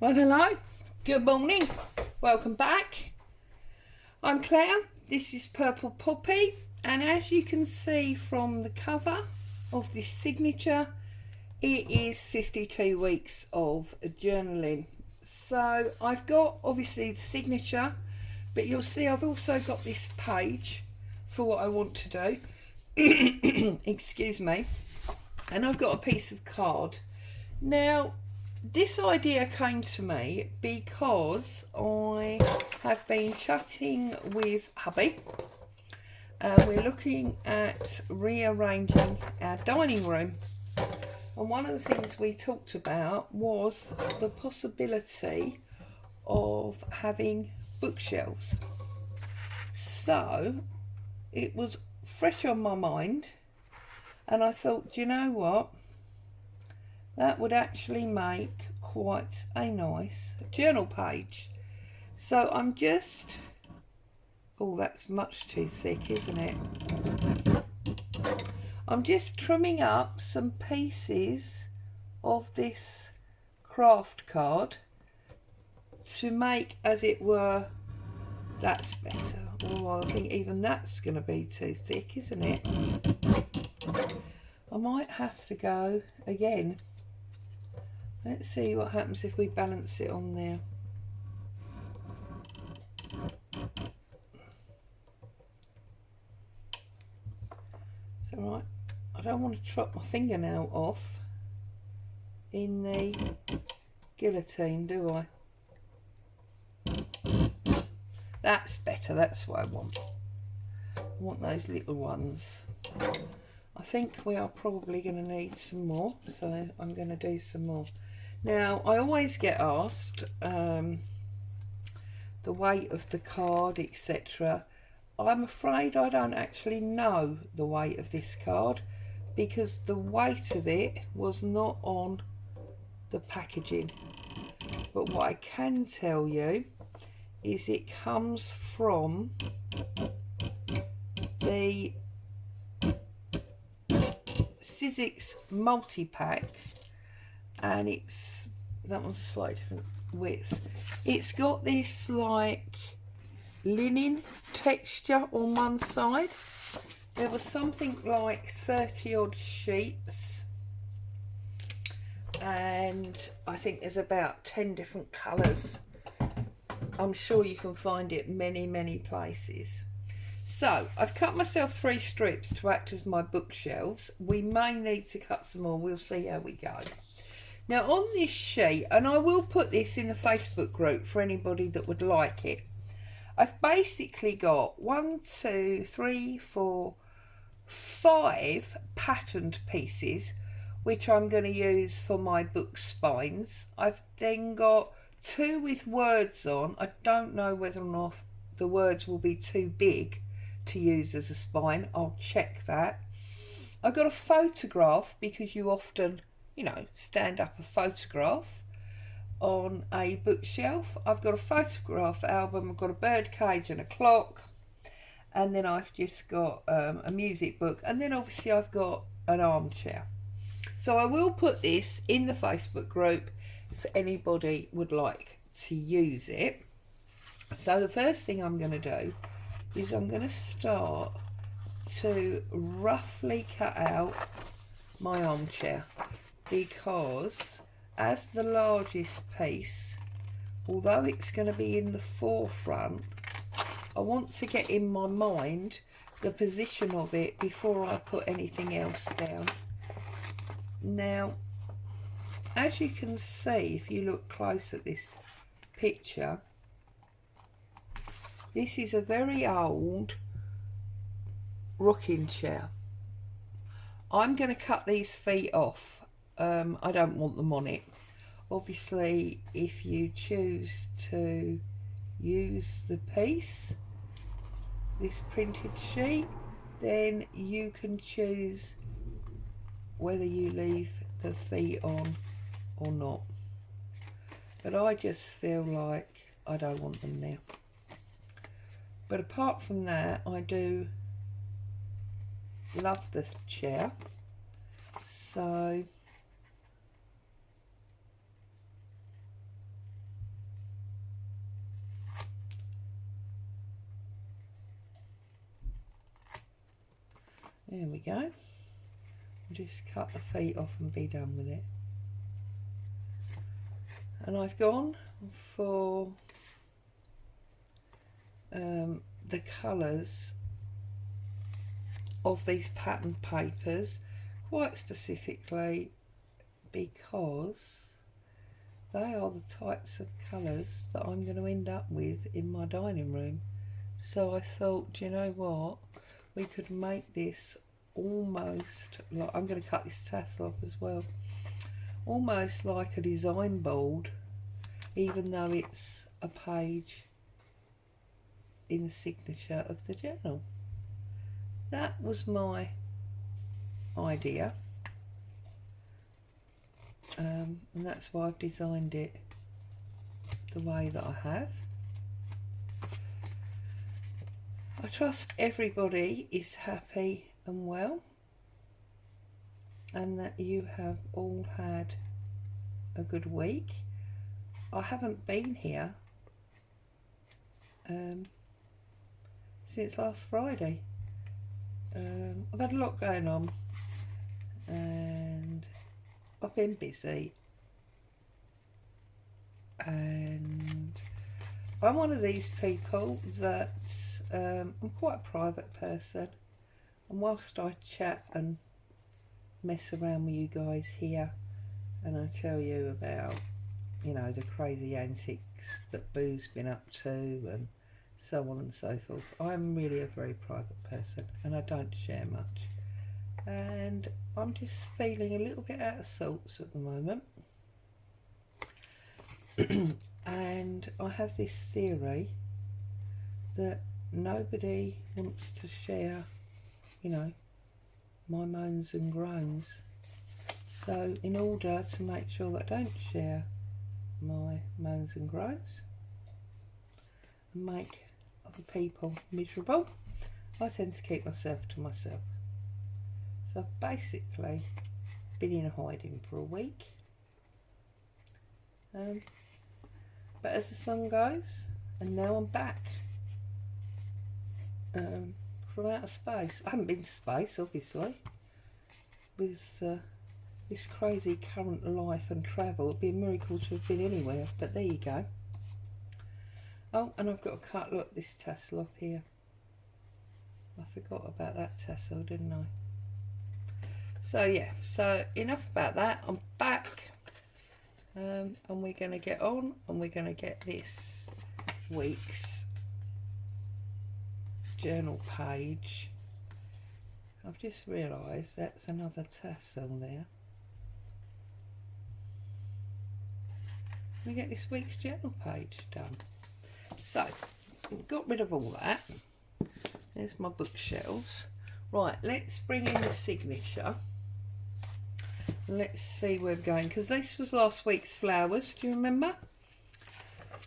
Well, hello, good morning, welcome back. I'm Claire, this is Purple Poppy, and as you can see from the cover of this signature, it is 52 weeks of journaling. So I've got obviously the signature, but you'll see I've also got this page for what I want to do. Excuse me. And I've got a piece of card. Now, this idea came to me because I have been chatting with hubby and we're looking at rearranging our dining room. And one of the things we talked about was the possibility of having bookshelves. So it was fresh on my mind, and I thought, do you know what? That would actually make quite a nice journal page. So I'm just, oh, that's much too thick, isn't it? I'm just trimming up some pieces of this craft card to make, as it were, that's better. Oh, I think even that's going to be too thick, isn't it? I might have to go again. Let's see what happens if we balance it on there. It's alright. I don't want to chop my fingernail off in the guillotine, do I? That's better, that's what I want. I want those little ones. I think we are probably going to need some more, so I'm going to do some more. Now, I always get asked the weight of the card, etc. I'm afraid I don't actually know the weight of this card because the weight of it was not on the packaging. But what I can tell you is it comes from the Sizzix multi-pack, and it's, that one's a slightly different width. It's got this like linen texture on one side. There was something like 30 odd sheets, and I think there's about 10 different colours. I'm sure you can find it many places. So I've cut myself 3 strips to act as my bookshelves. We may need to cut some more, we'll see how we go. Now on this sheet, and I will put this in the Facebook group for anybody that would like it, I've basically got 1, 2, 3, 4, 5 patterned pieces which I'm going to use for my book spines. I've then got 2 with words on. I don't know whether or not the words will be too big to use as a spine. I'll check that. I've got a photograph because you often, you know, stand up a photograph on a bookshelf. I've got a photograph album, I've got a bird cage and a clock, and then I've just got a music book, and then obviously I've got an armchair. So I will put this in the Facebook group if anybody would like to use it. So the first thing I'm going to do is I'm going to start to roughly cut out my armchair, because as the largest piece, although it's going to be in the forefront, I want to get in my mind the position of it before I put anything else down. Now, as you can see, if you look close at this picture, this is a very old rocking chair. I'm going to cut these feet off. I don't want them on it. Obviously, if you choose to use the piece, this printed sheet, then you can choose whether you leave the feet on or not. But I just feel like I don't want them there. But apart from that, I do love the chair. So There we go. Just cut the feet off and be done with it. And I've gone for the colours of these pattern papers quite specifically because they are the types of colours that I'm going to end up with in my dining room. So I thought, do you know what, we could make this almost like, I'm going to cut this tassel off as well, almost like a design board, even though it's a page in the signature of the journal. That was my idea, and that's why I've designed it the way that I have. I trust everybody is happy and well, and that you have all had a good week. I haven't been here since last Friday. I've had a lot going on and I've been busy, and I'm one of these people that I'm quite a private person, and whilst I chat and mess around with you guys here and I tell you about, you know, the crazy antics that Boo's been up to and so on and so forth, I'm really a very private person and I don't share much, and I'm just feeling a little bit out of sorts at the moment. And I have this theory that nobody wants to share, you know, my moans and groans. So in order to make sure that I don't share my moans and groans and make other people miserable, I tend to keep myself to myself. So I've basically been in hiding for a week. But as the sun goes, and now I'm back from outer space. I haven't been to space, obviously, with this crazy current life and travel. It'd be a miracle to have been anywhere, but there you go. Oh, and I've got to cut, look, this tassel off here. I forgot about that tassel, didn't I? So yeah, so enough about that. I'm back, and we're going to get on, and we're going to get this week's journal page. I've just realised that's another tassel there. We get this week's journal page done. So we've got rid of all that. There's my bookshelves. Right, let's bring in the signature. Let's see where we're going, because this was last week's flowers, do you remember?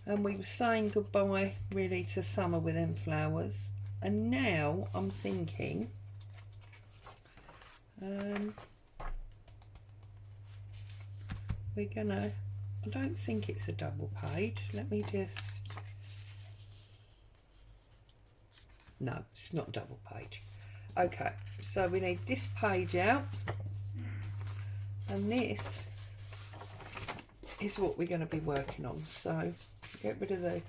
And we were saying goodbye really to summer with them flowers. And now I'm thinking we're gonna, I don't think it's a double page. Let me just, no, it's not a double page. Okay, so we need this page out, and this is what we're going to be working on. So get rid of the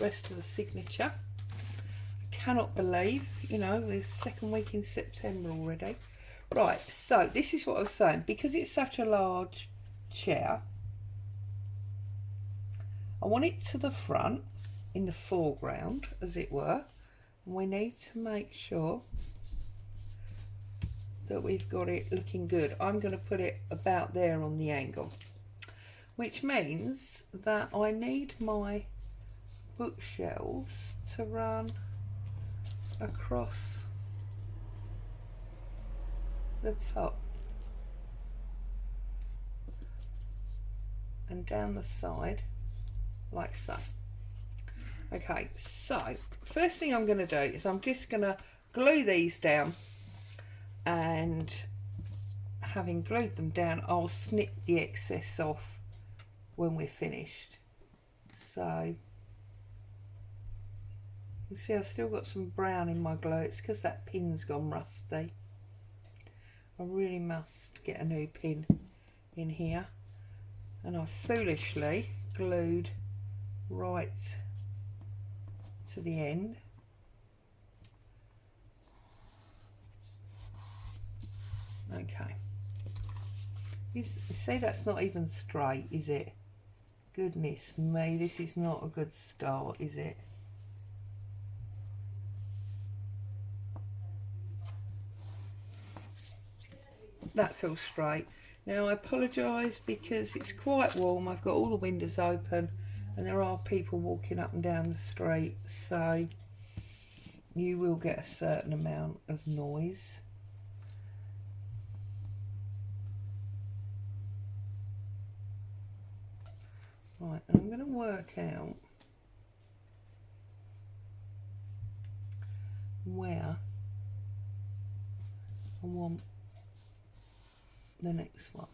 rest of the signature. I cannot believe, you know, we're second week in September already. Right, so this is what I was saying. Because it's such a large chair, I want it to the front, in the foreground, as it were. And we need to make sure that we've got it looking good. I'm going to put it about there on the angle, which means that I need my bookshelves to run across the top and down the side like so. Okay, so first thing I'm going to do is I'm just going to glue these down, and having glued them down, I'll snip the excess off when we're finished. So you see I've still got some brown in my glue. It's because that pin's gone rusty. I really must get a new pin in here, and I foolishly glued right to the end. Okay, you see that's not even straight, is it? Goodness me, this is not a good start, is it? That feels straight. Now I apologise because it's quite warm, I've got all the windows open and there are people walking up and down the street, so you will get a certain amount of noise. Right, and I'm going to work out where I want the next one,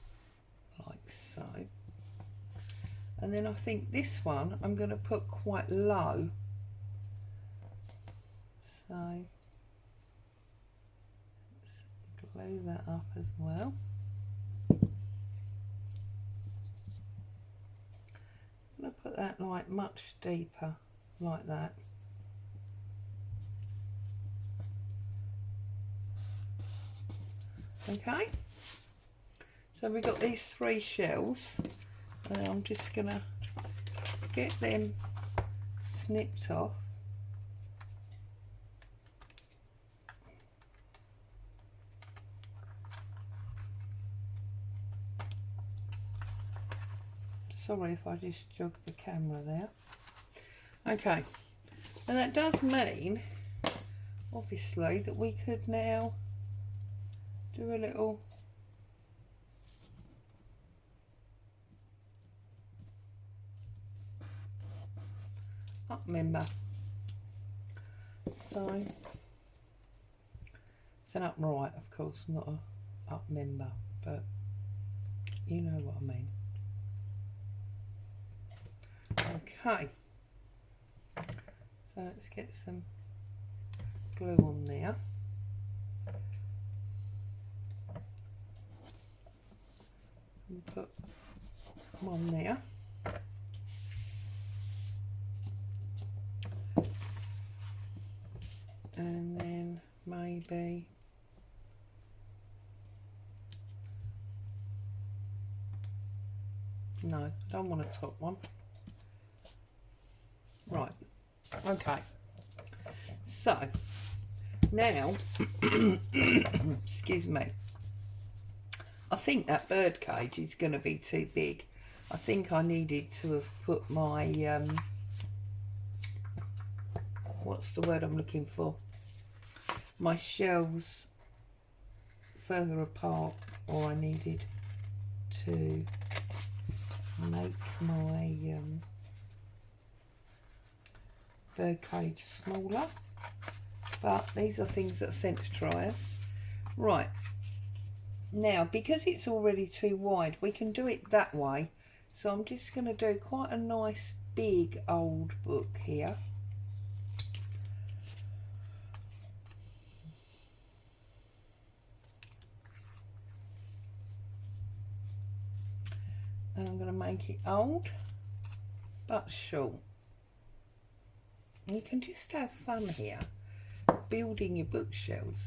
like so. And then I think this one I'm going to put quite low. So let's glue that up as well. I'm going to put that like much deeper, like that. Okay, so we've got these 3 shells, and I'm just going to get them snipped off. Sorry if I just jogged the camera there. Okay, and that does mean, obviously, that we could now do a little up member. So it's an upright, of course, not a up member, but you know what I mean. Okay, so let's get some glue on there. And put one there. And then maybe no, I don't want a top one. Right, okay, so now excuse me, I think that bird cage is going to be too big. I think I needed to have put my what's the word I'm looking for, my shells further apart, or I needed to make my bird cage smaller, but these are things that are sent to try us. Right, now because it's already too wide, we can do it that way, so I'm just going to do quite a nice big old book here. And I'm going to make it old but short. You can just have fun here building your bookshelves.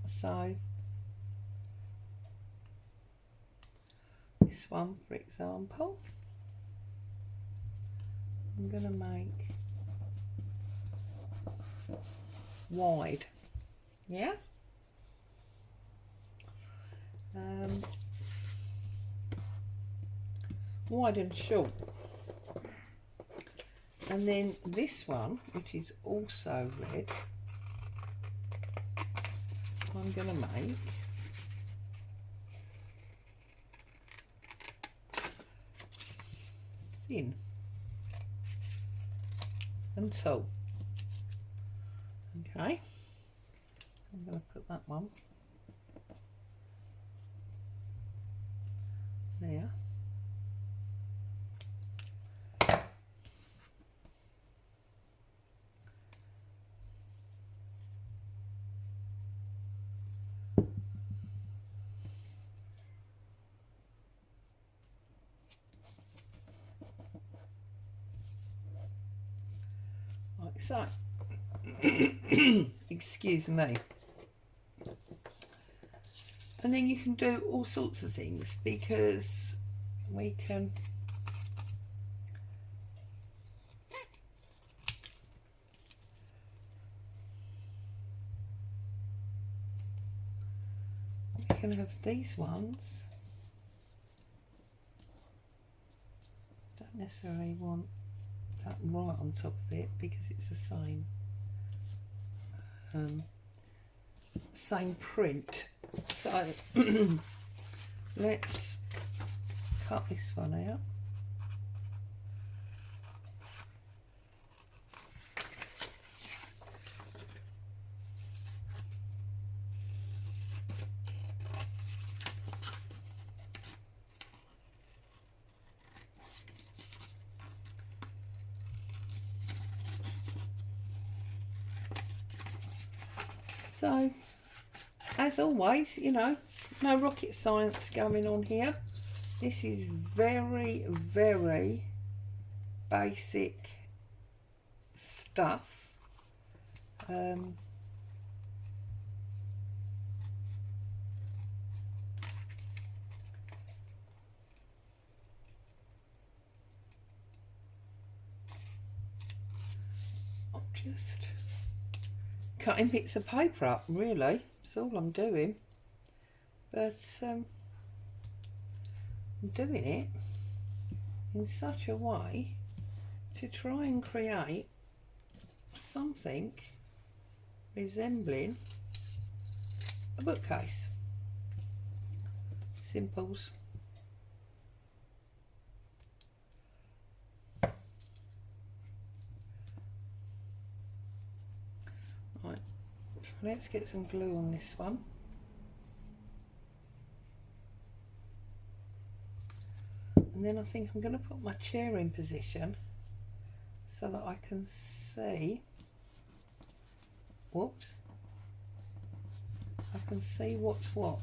So this one, for example, I'm going to make wide, yeah, wide and short. And then this one, which is also red, I'm going to make thin and tall. Okay, I'm going to put that one there. like so. Excuse me. And then you can do all sorts of things, because we can have these ones. Don't necessarily want that right on top of it because it's the same print. So let's cut this one out. So, as always, you know, no rocket science going on here. This is very, very basic stuff. I'm just cutting bits of paper up, really. That's all I'm doing. But I'm doing it in such a way to try and create something resembling a bookcase. Simples. Right, let's get some glue on this one. And then I think I'm going to put my chair in position so that I can see, whoops, I can see what's what.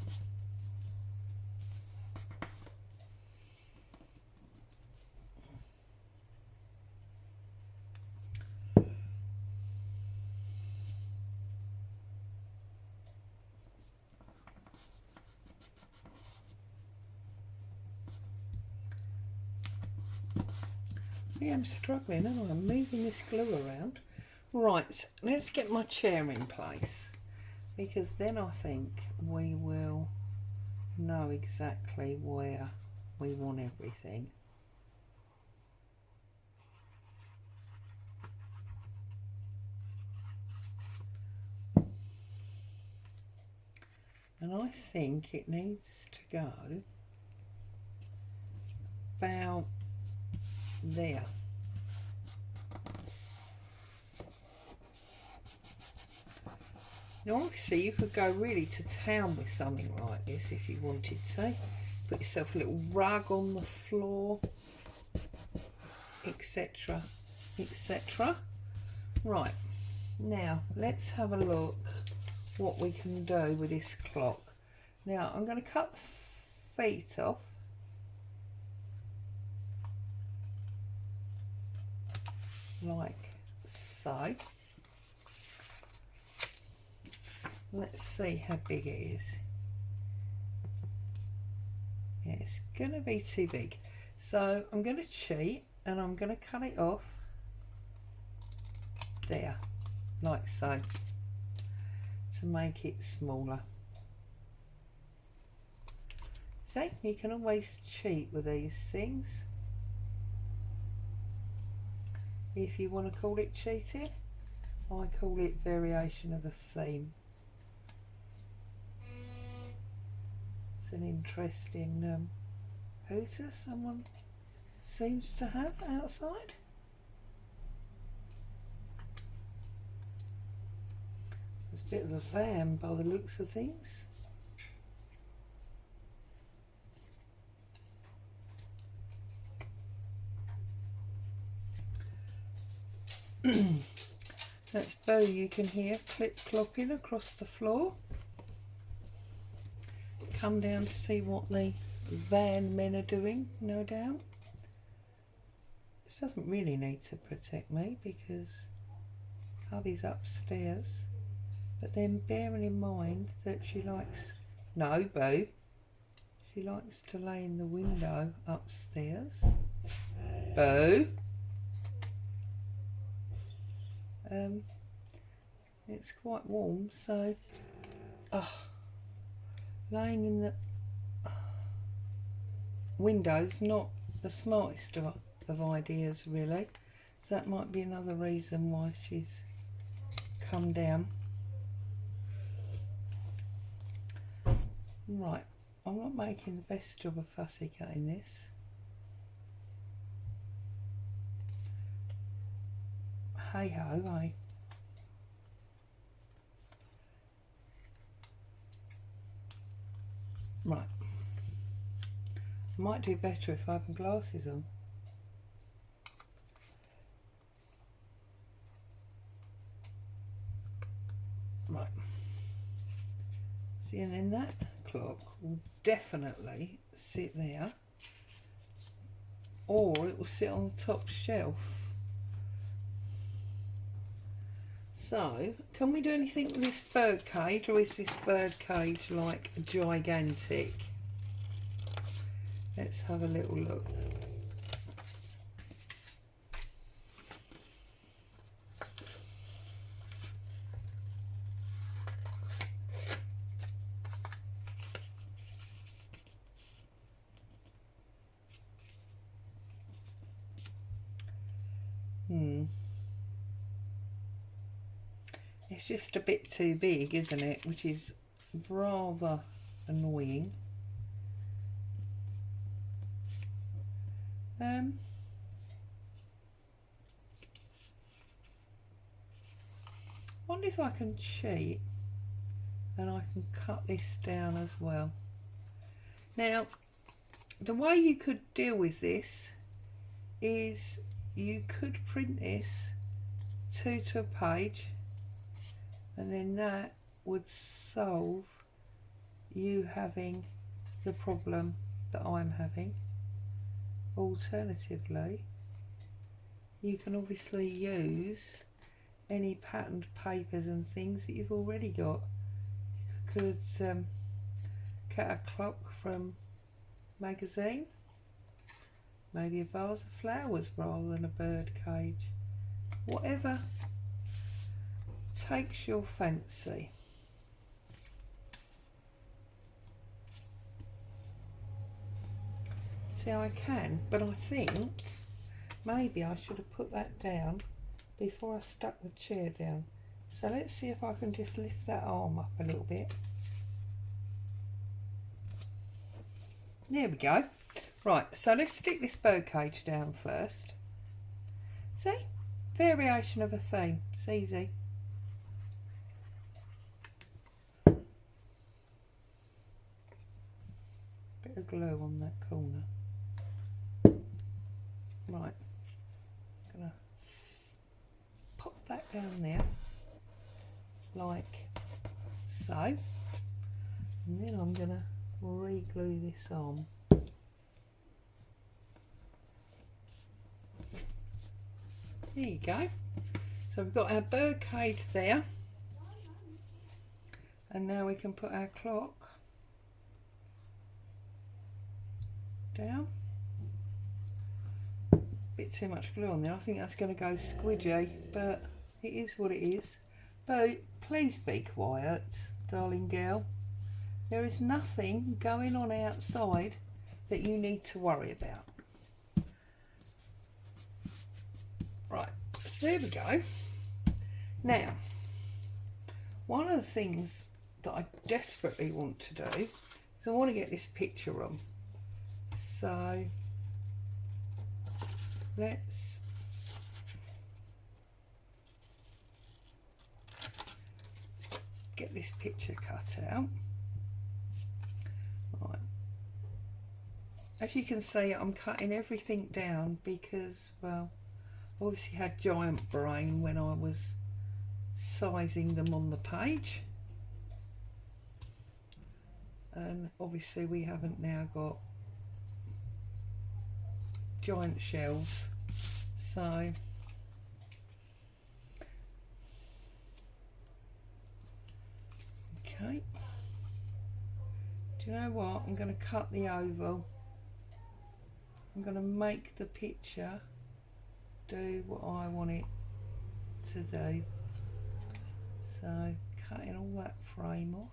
I'm struggling, and I'm moving this glue around. Right, let's get my chair in place, because then I think we will know exactly where we want everything. And I think it needs to go about there. Now obviously you could go really to town with something like this if you wanted to. Put yourself a little rug on the floor, etc, etc. Right, now let's have a look what we can do with this clock. Now I'm going to cut the feet off. Like so. Let's see how big it is. Yeah, it's going to be too big. So I'm going to cheat and I'm going to cut it off there, like so, to make it smaller. So you can always cheat with these things. If you want to call it cheating, I call it variation of a theme. It's an interesting hooter someone seems to have outside. It's a bit of a van by the looks of things. That's Bo, you can hear clip clopping across the floor. Come down to see what the van men are doing, no doubt. This doesn't really need to protect me because hubby's upstairs, but then bearing in mind that she likes, no Boo, she likes to lay in the window upstairs. Boo. It's quite warm, so laying in the window's not the smartest of ideas really, so that might be another reason why she's come down. Right, I'm not making the best job of fussy cutting this. Hey ho, eh? Right. I might do better if I have my glasses on. Right. See, and then that clock will definitely sit there, or it will sit on the top shelf. So, can we do anything with this bird cage, or is this bird cage like gigantic? Let's have a little look. It's just a bit too big, isn't it? Which is rather annoying. Wonder if I can cheat and I can cut this down as well. Now, the way you could deal with this is you could print this two to a page, and then that would solve you having the problem that I'm having. Alternatively, you can obviously use any patterned papers and things that you've already got. You could cut a clock from magazine, maybe a vase of flowers rather than a bird cage. Whatever takes your fancy. See, I can, but I think maybe I should have put that down before I stuck the chair down. So let's see if I can just lift that arm up a little bit. There we go. Right, so let's stick this bird cage down first. See? Variation of a theme. It's easy. Bit of glue on that corner. Right. Gonna pop that down there like so. And then I'm gonna re-glue this on. There you go. So we've got our bird cage there, and now we can put our clock down. Bit too much glue on there. I think that's going to go squidgy, but it is what it is. But please be quiet, darling girl. There is nothing going on outside that you need to worry about. Right, so there we go. Now, one of the things that I desperately want to do is I want to get this picture on. So let's get this picture cut out. Right. As you can see, I'm cutting everything down because, well, I obviously had giant brain when I was sizing them on the page, and obviously we haven't now got giant shelves, so Okay. Do you know what? I'm going to cut the oval. I'm going to make the picture do what I want it to do. So cutting all that frame off.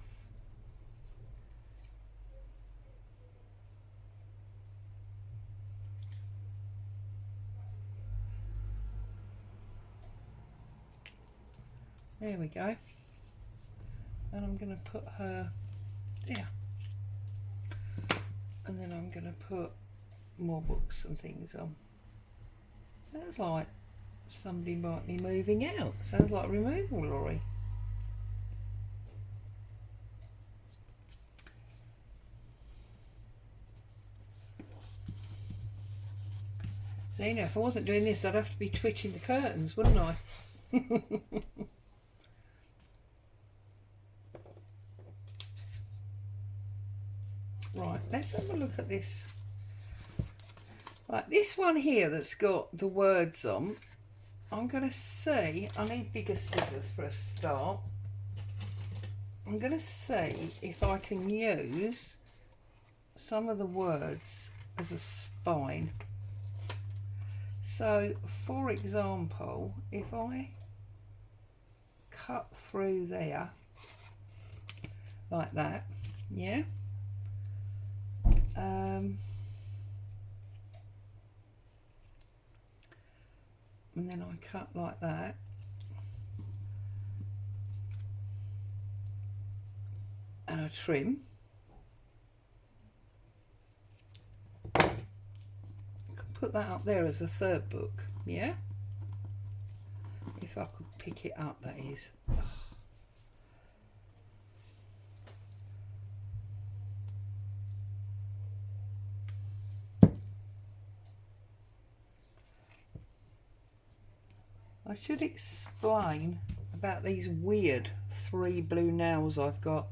There we go. And I'm going to put her there. And then I'm going to put more books and things on. Sounds like somebody might be moving out. Sounds like a removal lorry. See, now if I wasn't doing this, I'd have to be twitching the curtains, wouldn't I? Right, let's have a look at this. Right, this one here that's got the words on, I'm going to see, I need bigger scissors for a start. I'm going to see if I can use some of the words as a spine. So, for example, if I cut through there, like that, yeah? And then I cut like that, and I trim. I can put that up there as a third book, yeah? If I could pick it up, that is. I should explain about these weird 3 blue nails I've got.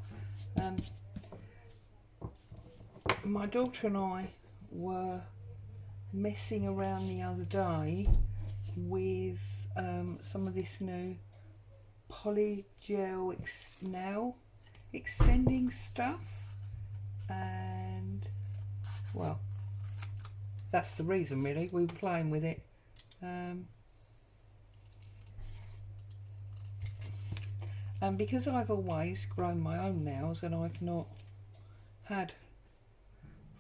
My daughter and I were messing around the other day with some of this new polygel nail extending stuff, and well, that's the reason really we were playing with it. And because I've always grown my own nails and I've not had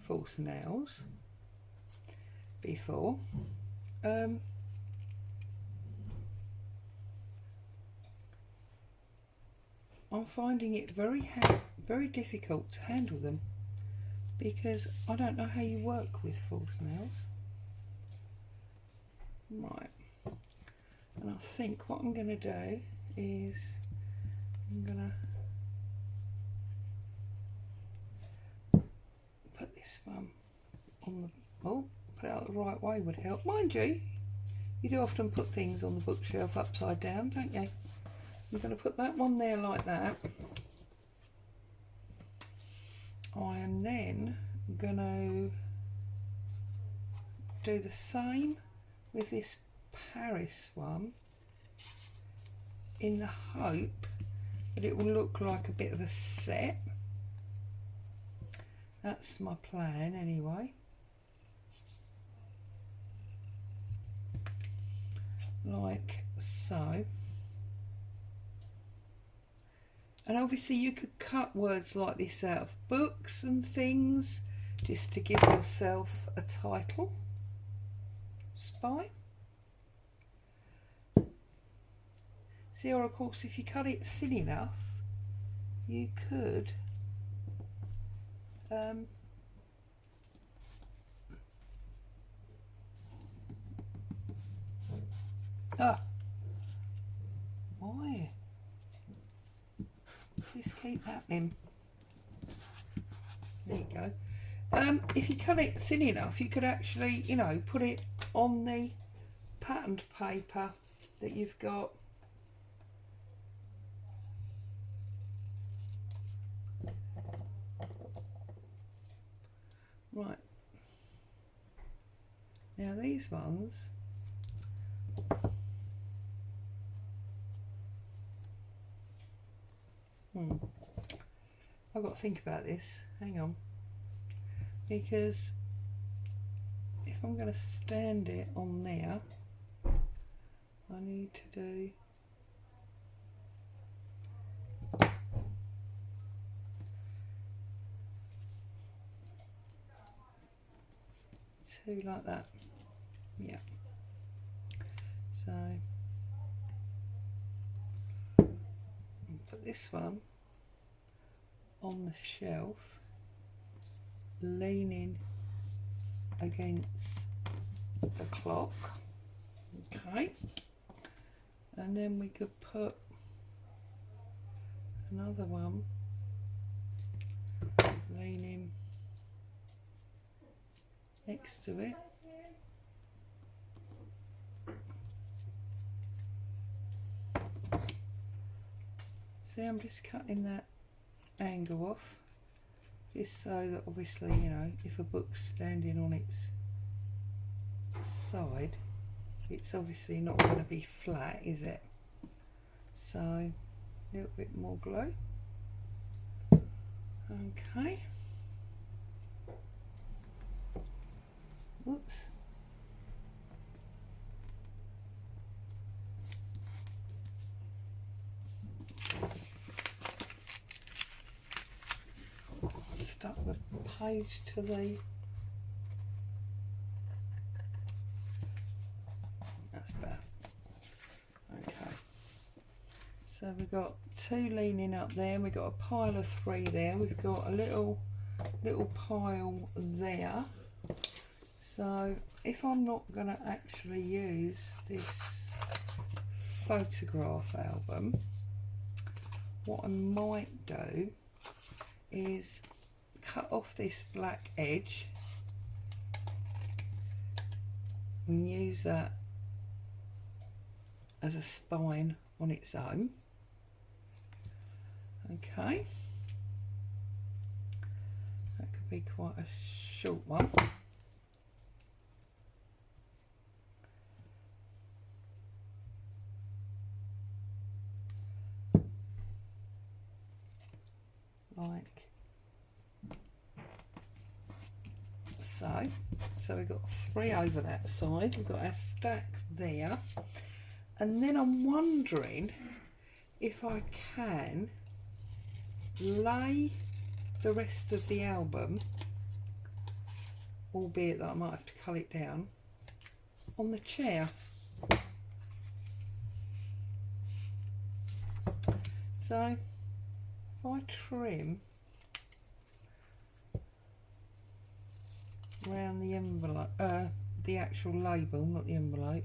false nails before, I'm finding it very difficult to handle them because I don't know how you work with false nails. Right, and I think what I'm going to do is I'm going to put this one on the, oh, put it out the right way would help. Mind you, you do often put things on the bookshelf upside down, don't you? I'm going to put that one there like that. I am then going to do the same with this Paris one in the hope that it will look like a bit of a set. That's my plan anyway. Like so. And obviously you could cut words like this out of books and things just to give yourself a title. Spine. See, or of course if you cut it thin enough you could why does this keep happening? There you go. If you cut it thin enough you could actually, you know, put it on the patterned paper that you've got. Right, now these ones, I've got to think about this. Hang on. Because if I'm going to stand it on there, I need to do two like that. Yeah. So put this one on the shelf, leaning against the clock. Okay. And then we could put another one leaning next to it. See, I'm just cutting that angle off, just so that obviously, you know, if a book's standing on its side, it's obviously not going to be flat, is it? So a little bit more glue. Okay. Whoops. Stuck the page to the... That's better. Okay. So we've got two leaning up there, we've got a pile of three there, we've got a little pile there. So if I'm not going to actually use this photograph album, what I might do is cut off this black edge and use that as a spine on its own. Okay, that could be quite a short one. Like so. So we've got three over that side, we've got our stack there, and then I'm wondering if I can lay the rest of the album, albeit that I might have to cull it down, on the chair. So if I trim around the envelope, the actual label, not the envelope,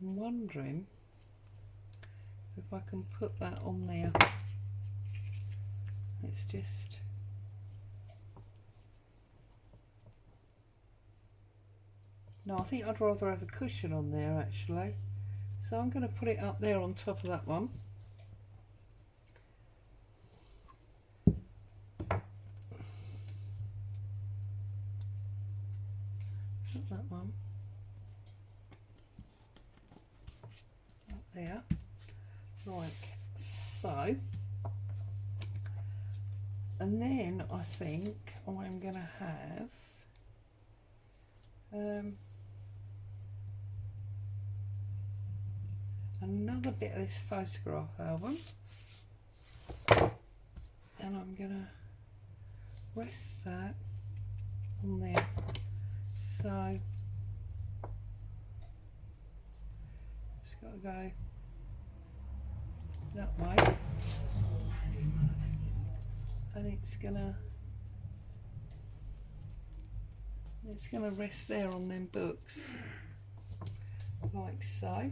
I'm wondering if I can put that on there. It's just... No, I think I'd rather have the cushion on there actually. So I'm going to put it up there on top of that one. Put that one up there, like so. And then I think I'm going to have another bit of this photograph album, and I'm going to rest that on there. So just got to go that way, and it's gonna rest there on them books, like so.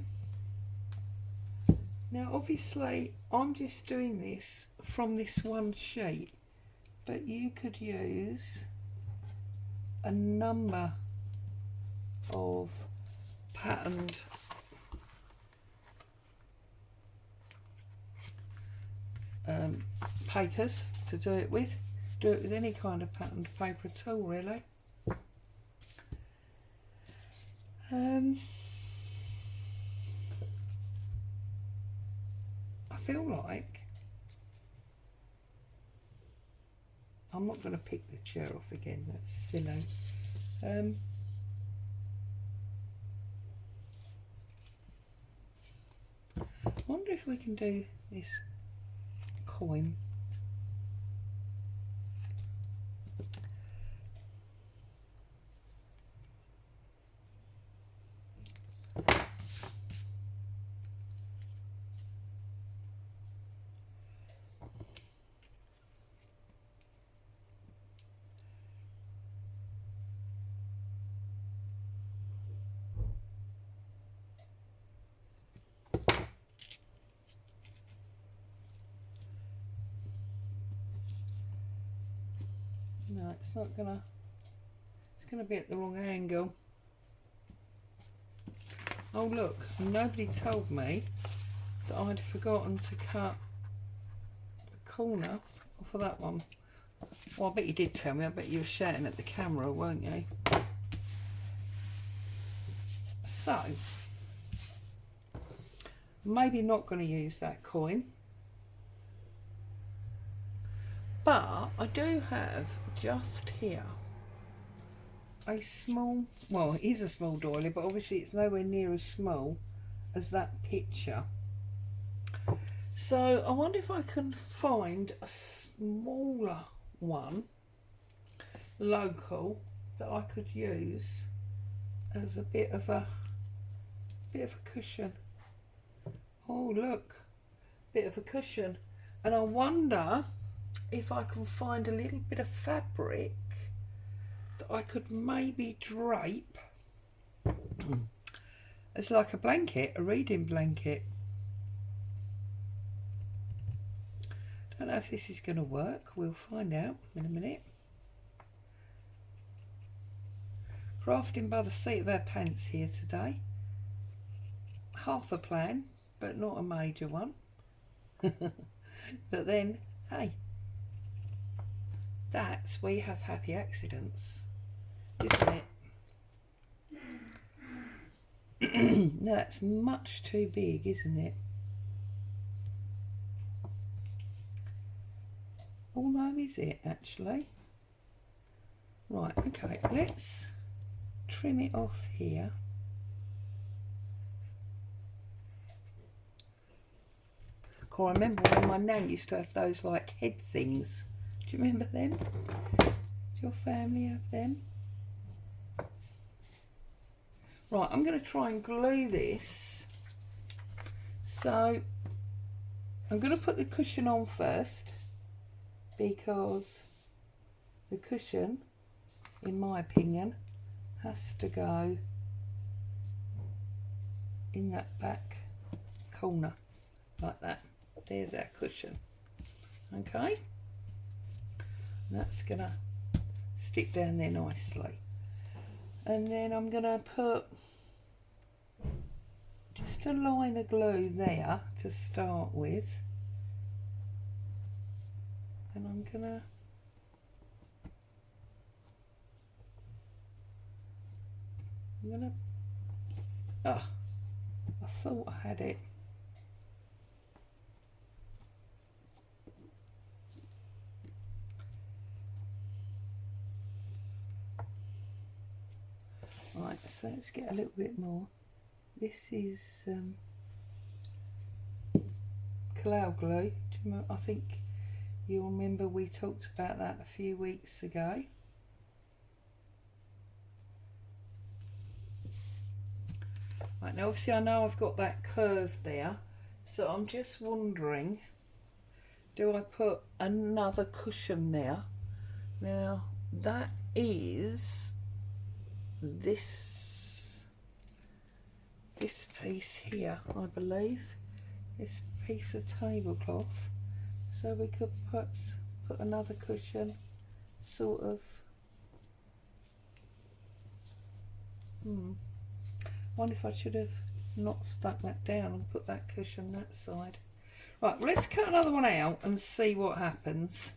Now obviously I'm just doing this from this one sheet, but you could use a number of patterned papers to do it with. Do it with any kind of patterned paper at all, really. I feel like I'm not going to pick the chair off again, that's silly. I wonder if we can do this coin. No, it's not gonna, it's gonna be at the wrong angle. Oh look, nobody told me that I'd forgotten to cut the corner off of that one. Well, I bet you did tell me. I bet you were shouting at the camera, weren't you? So, maybe not going to use that coin. But I do have just here a small, well, it is a small doily, but obviously it's nowhere near as small as that picture. So I wonder if I can find a smaller one, local, that I could use as a bit of a cushion. Oh look, bit of a cushion. And I wonder if I can find a little bit of fabric that I could maybe drape as like a blanket, a reading blanket. Don't know if this is going to work. We'll find out in a minute. Crafting by the seat of our pants here today. Half a plan, but not a major one. But then, hey, that's where you have happy accidents, isn't it? No, that's much too big, isn't it? Although, is it actually? Right, okay, let's trim it off here. I remember when my nan used to have those like head things. Do you remember them? Did your family have them? Right, I'm going to try and glue this. So I'm going to put the cushion on first, because the cushion, in my opinion, has to go in that back corner like that. There's our cushion. Okay, that's gonna stick down there nicely. And then I'm gonna put just a line of glue there to start with, and I'm gonna oh, I thought I had it. Right, so let's get a little bit more. This is cloud glue. Do you remember? I think you'll remember we talked about that a few weeks ago. Right, now obviously I know I've got that curve there, so I'm just wondering, do I put another cushion there? Now that is this piece here, I believe, this piece of tablecloth, so we could put another cushion sort of wonder if I should have not stuck that down and put that cushion that side. Right, well, let's cut another one out and see what happens.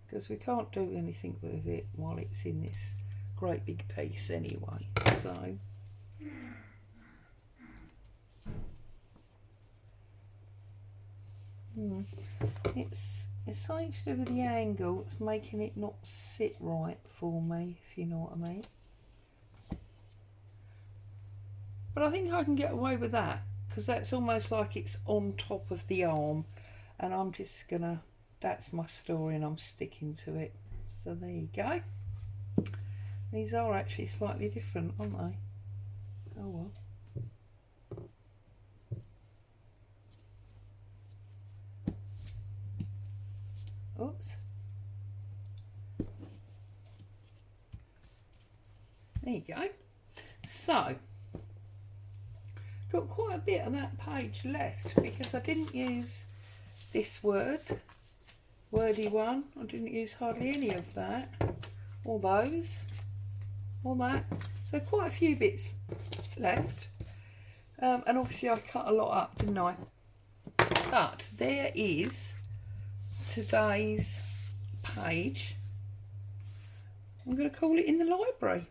because we can't do anything with it while it's in this great big piece anyway. So it's something to do with the angle. It's making it not sit right for me, if you know what I mean. But I think I can get away with that, because that's almost like it's on top of the arm, and I'm just gonna, that's my story and I'm sticking to it. So there you go. These are actually slightly different, aren't they? Oh well. Oops. There you go. So, got quite a bit of that page left because I didn't use this wordy one. I didn't use hardly any of that, or those, or that. So quite a few bits left. And obviously I cut a lot up, didn't I? But there is today's page. I'm going to call it In the Library.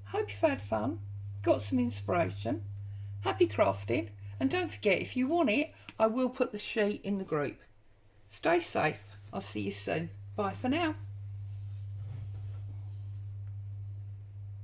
Hope you've had fun, got some inspiration, happy crafting, and don't forget, if you want it, I will put the sheet in the group. Stay safe. I'll see you soon. Bye for now.